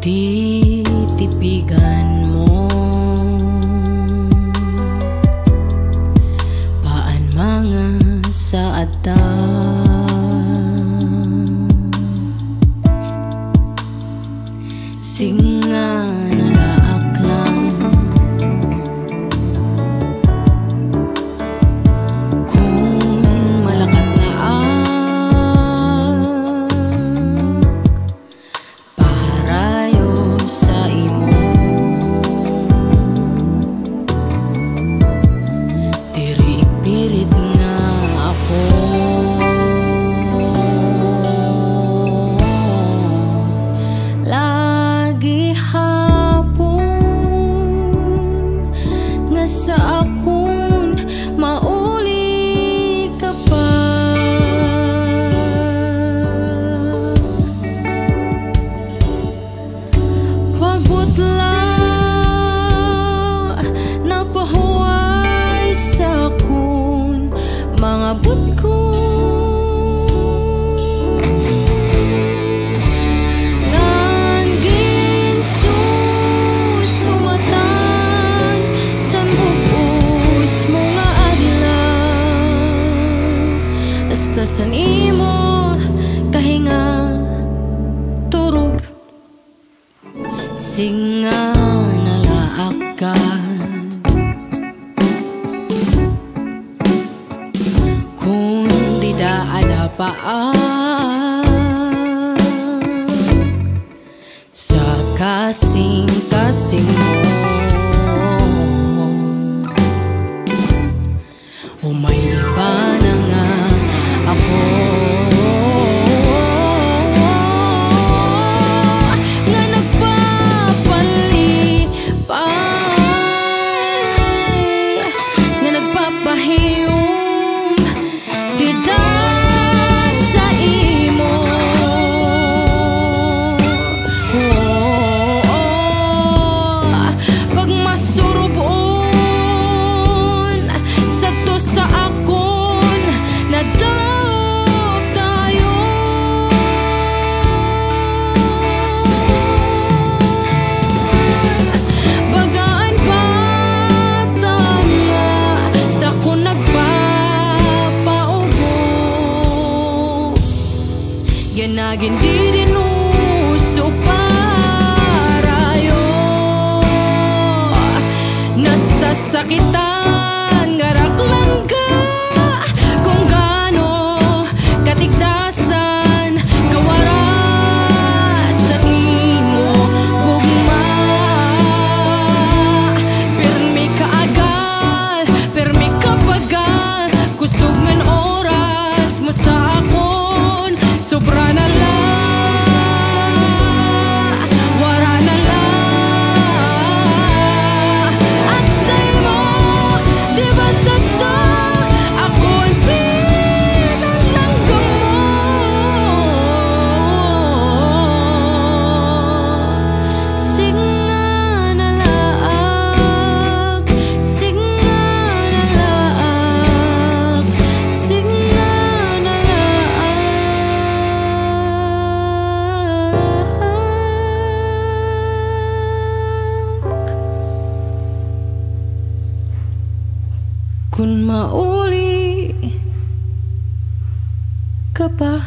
titipigan mo. Paan mga sa ata, singa nalaak lang. Kung malakat na parayo sa imo, diri pirit nga ako. Lagi hapon nga sa akon mauli ka pa. Pagbutla napahuway sa akon mga butko. San imo kahinga turog, singa nalaak ka. Kung di daada paan sa kasing-kasing mo, umay pa na nga ako nga nagpapalipay, nga nagpapahiyom dida sa imo. Pag masurubon sa to sa akon nada yanagin di dinuso parayo, nasasakitan ngarak lang ka kung gaano katigdasan kawarasan imo gugma. Pirmi kaagal, pirmi kapagal, kusog ngan oras mo sa akon sobra na lang, wala na lang. At sa'yo di ba sa to ako'y pinalanggang mo. Singa nalaak, singa nalaak, singa kung mauli ka pa.